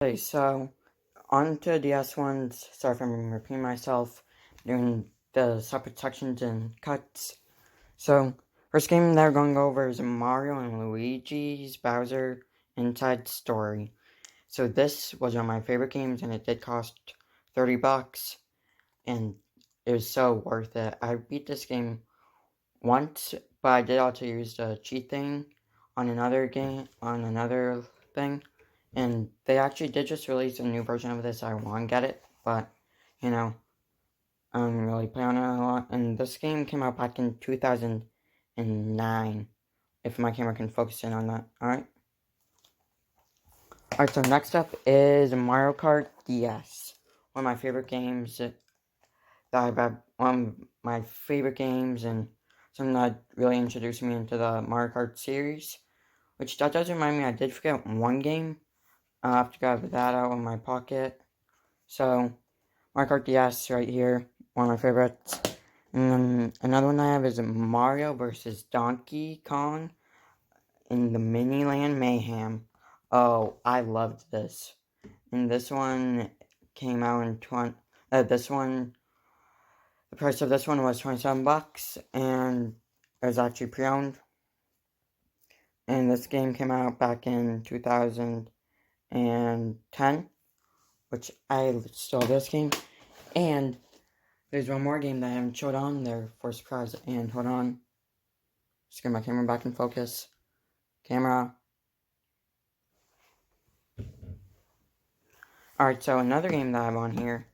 Okay, so on to DS ones. Sorry if I'm repeating myself, doing the separate sections and cuts. So, first game that we're going to go over is Mario and Luigi's Bowser Inside Story. So this was one of my favorite games, and it did cost $30, and it was so worth it. I beat this game once, but I did also use the cheat thing on another thing. And they actually did just release a new version of this. I want to get it, but, you know, I don't really play on it a lot. And this game came out back in 2009, if my camera can focus in on that. Alright? Alright, so next up is Mario Kart DS. One of my favorite games one of my favorite games, and something that really introduced me into the Mario Kart series. Which that does remind me, I did forget one game. I'll have to grab that out of my pocket. So, Mario Kart DS right here, one of my favorites. And then another one I have is Mario vs. Donkey Kong in the Miniland Mayhem. Oh, I loved this. And this one came out in the price of this one was $27, and it was actually pre-owned. And this game came out back in 2010, which I still love this game. And there's one more game that I haven't showed on there for surprise. And hold on, just get my camera back in focus. Camera. Alright, so another game that I have on here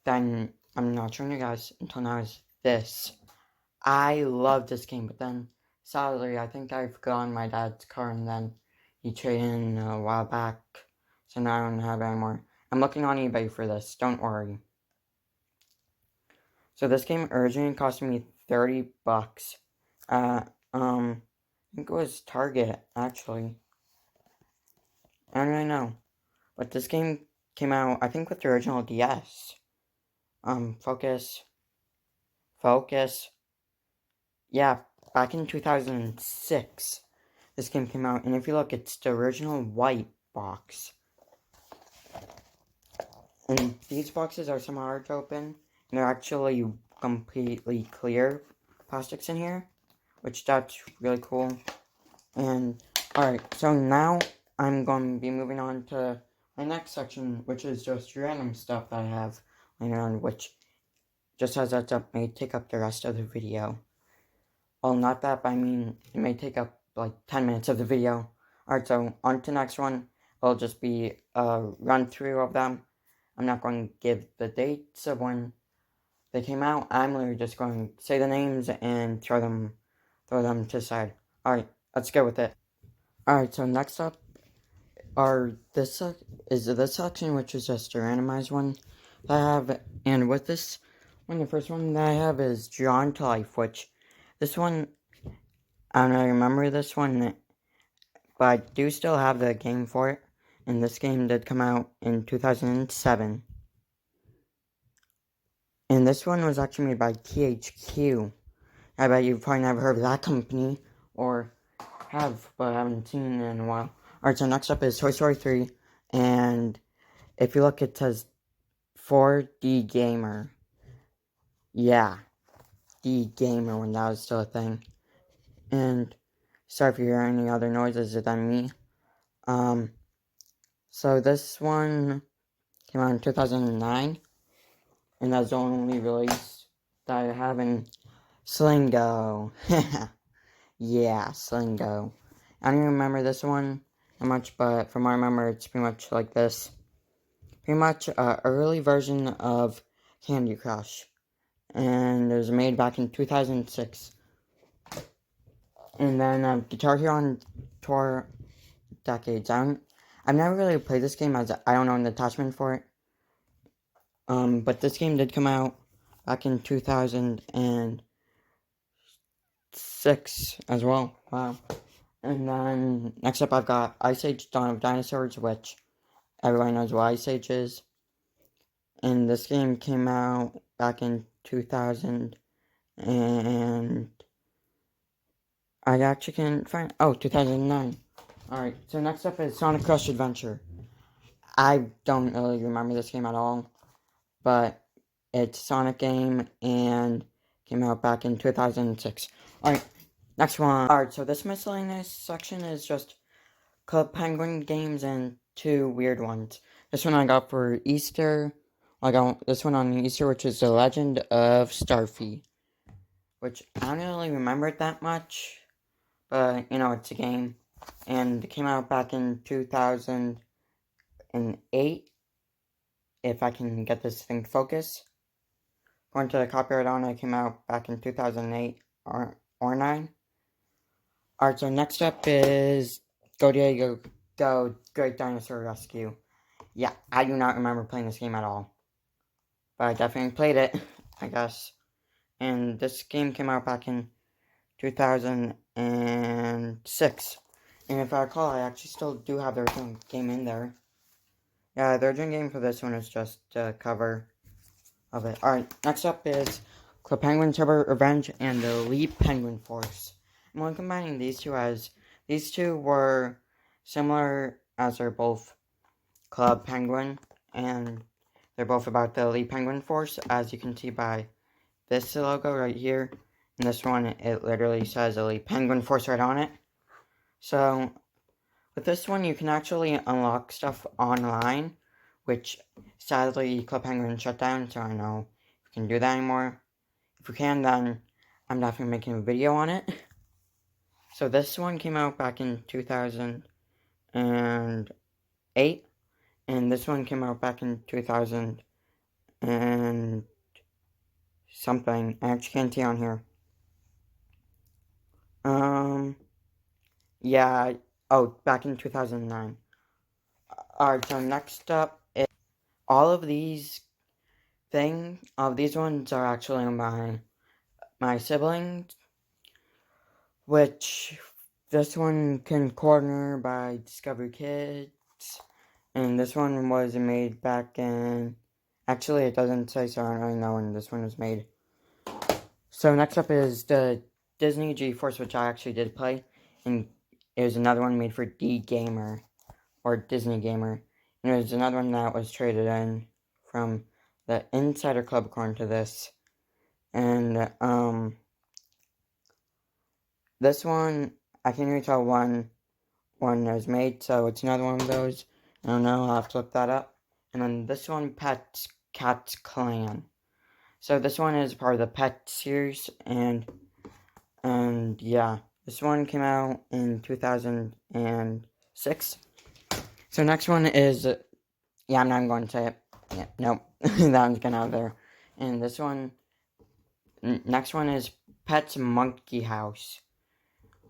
that I'm not showing you guys until now is this. I love this game, but then sadly I think I forgot on my dad's car, and then he traded in a while back, so now I don't have it anymore. I'm looking on eBay for this, don't worry. So this game originally cost me $30. I think it was Target, actually. I don't really know. But this game came out, I think, with the original DS. Focus. Yeah, back in 2006, this game came out. And if you look, it's the original white box. And these boxes are somewhat hard to open. And they're actually completely clear plastics in here, which that's really cool. And, alright, so now I'm going to be moving on to my next section, which is just random stuff that I have laying around, which, just as that's up, may take up the rest of the video. Well, not that, but I mean, it may take up like 10 minutes of the video. Alright, so on to the next one. It'll just be a run through of them. I'm not going to give the dates of when they came out. I'm literally just going to say the names and throw them to the side. Alright, let's go with it. Alright, so next up is this section, which is just a randomized one that I have. And with this one, the first one that I have is Drawn to Life, which this one, I don't really remember this one, but I do still have the game for it. And this game did come out in 2007. And this one was actually made by THQ. I bet you've probably never heard of that company, or have, but haven't seen it in a while. Alright, so next up is Toy Story 3, and if you look, it says 4D Gamer. Yeah, D Gamer, when that was still a thing. And sorry if you hear any other noises than me. So this one came out in 2009, and that's the only release that I have in Slingo. Yeah, Slingo. I don't even remember this one that much, but from what I remember, it's pretty much like this. Pretty much an early version of Candy Crush. And it was made back in 2006. And then Guitar Hero on Tour Decades. I've never really played this game, as I don't own an attachment for it. But this game did come out back in 2006 as well. Wow. And then next up I've got Ice Age Dawn of Dinosaurs, which everybody knows what Ice Age is. And this game came out back in 2000, and I actually can't find, 2009. Alright, so next up is Sonic Crush Adventure. I don't really remember this game at all, but it's a Sonic game and came out back in 2006. Alright, next one. Alright, so this miscellaneous section is just Club Penguin games and 2 weird ones. This one I got for Easter. I got this one on Easter, which is The Legend of Starfy, which I don't really remember it that much, but you know, it's a game, and it came out back in 2008, if I can get this thing to focus. According to the copyright on it, came out back in 2008 or 9. Alright, so next up is Go Diego Go Great Dinosaur Rescue. Yeah, I do not remember playing this game at all, but I definitely played it, I guess. And this game came out back in 2006. And if I recall, I actually still do have the original game in there. Yeah, the original game for this one is just a cover of it. Alright, next up is Club Penguin Turbo Revenge and the Elite Penguin Force. And when combining these two, as these two were similar as they're both Club Penguin, and they're both about the Elite Penguin Force, as you can see by this logo right here. And this one, it literally says Elite Penguin Force right on it. So, with this one, you can actually unlock stuff online, which sadly Club Penguin shut down, so I don't know if you can do that anymore. If you can, then I'm definitely making a video on it. So this one came out back in 2008, and this one came out back in 2000 and something. I actually can't see on here. Yeah, oh, back in 2009. Alright, so next up is all of these these ones are actually my siblings, which this one can corner by Discovery Kids, and this one was made back in, actually it doesn't say, so I don't really know when this one was made. So next up is the Disney GeForce, which I actually did play, and it was another one made for D Gamer, or Disney Gamer, and it was another one that was traded in from the Insider Club according to this, and this one, I can't even tell when one was made, so it's another one of those. I don't know, I'll have to look that up. And then this one, Pets Cats Clan. So this one is part of the Pet series, and yeah, this one came out in 2006. So next one is, yeah, I'm not even going to say it. Yeah, nope, that one's gone out there. And this one, next one is Pets Monkey House,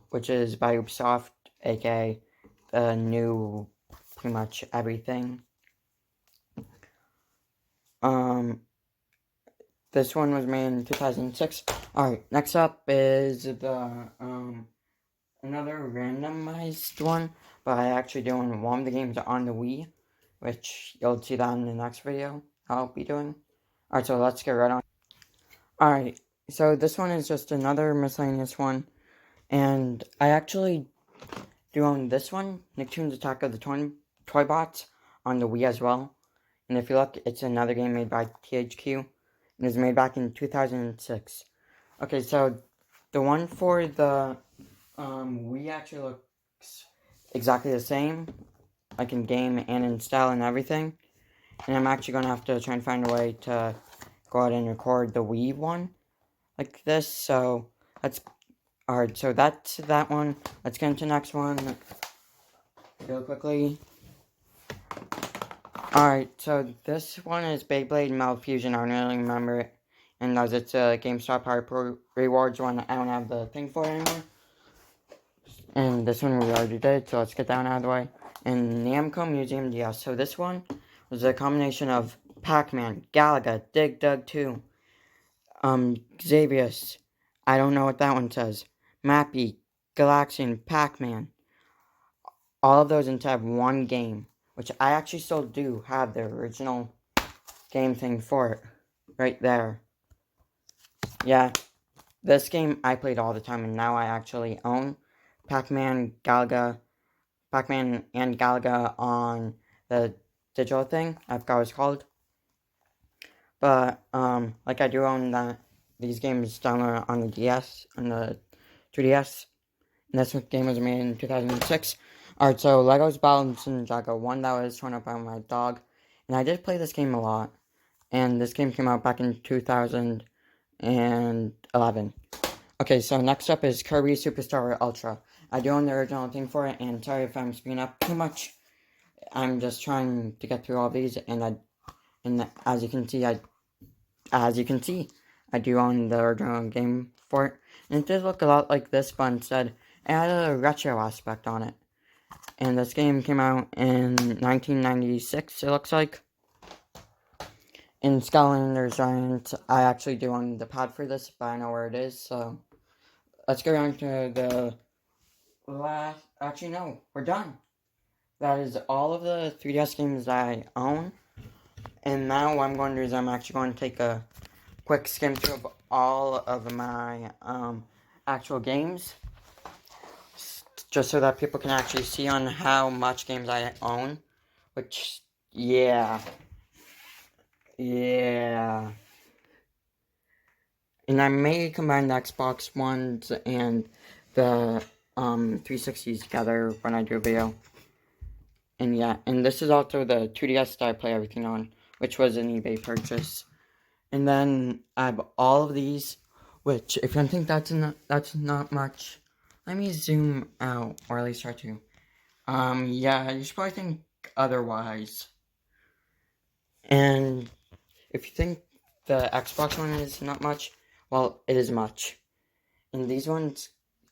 which is by Ubisoft, aka the new pretty much everything. This one was made in 2006. Alright, next up is the another randomized one, but I actually doing one of the games on the Wii, which you'll see that in the next video I'll be doing. Alright, so let's get right on. Alright, so this one is just another miscellaneous one, and I actually do own this one, Nicktoons Attack of the Toy Bots, on the Wii as well. And if you look, it's another game made by THQ, and it was made back in 2006. Okay, so the one for the Wii actually looks exactly the same, like in game and in style and everything. And I'm actually gonna have to try and find a way to go ahead and record the Wii one like this. So let's. Alright, so that's that one. Let's get into the next one real quickly. Alright, so this one is Beyblade Metal Fusion. I don't really remember it. And as it's a GameStop Hard Rewards one, I don't have the thing for it anymore. And this one we already did, so let's get that one out of the way. And Namco Museum DS. So this one was a combination of Pac-Man, Galaga, Dig Dug 2, Xavius. I don't know what that one says. Mappy, Galaxian, Pac-Man. All of those into one game, which I actually still do have the original game thing for it. Right there. Yeah, this game I played all the time, and now I actually own Pac-Man and Galaga on the digital thing. I forgot what it's called. But, like I do own these games downloaded on the DS, on the 3DS. And this game was made in 2006. Alright, so Legos Battles Ninjago, one that was torn up by my dog. And I did play this game a lot. And this game came out back in 2011. Okay, so next up is Kirby Superstar Ultra. I do own the original thing for it, and sorry if I'm speeding up too much. I'm just trying to get through all these, and as you can see, I do own the original game for it. And it did look a lot like this, but instead, it had a retro aspect on it. And this game came out in 1996, it looks like. In Skylanders Giant, I actually do own the pad for this, but I know where it is, so let's go on to the last. Actually, no, we're done. That is all of the 3DS games that I own. And now what I'm going to do is I'm actually going to take a quick skim through of all of my actual games, just so that people can actually see on how much games I own. Which, yeah. And I may combine the Xbox Ones and the 360s together when I do a video. And yeah, and this is also the 2DS that I play everything on, which was an eBay purchase. And then I have all of these, which if you don't think that's not much, let me zoom out, or at least try to. Yeah, you should probably think otherwise. And if you think the Xbox one is not much, well, it is much. And these ones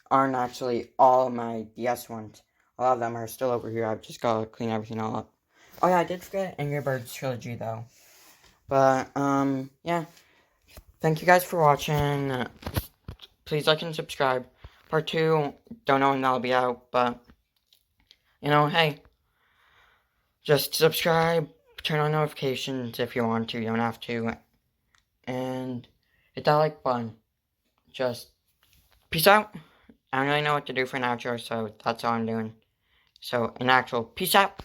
aren't actually all my DS ones. A lot of them are still over here. I've just got to clean everything all up. Oh yeah, I did forget Angry Birds Trilogy though. But, yeah. Thank you guys for watching. Please like and subscribe. Part 2, don't know when that'll be out, but, you know, hey. Just subscribe, turn on notifications if you want to, you don't have to. And hit that like button. Just, peace out. I don't really know what to do for an outro, so that's all I'm doing. So, an actual peace out.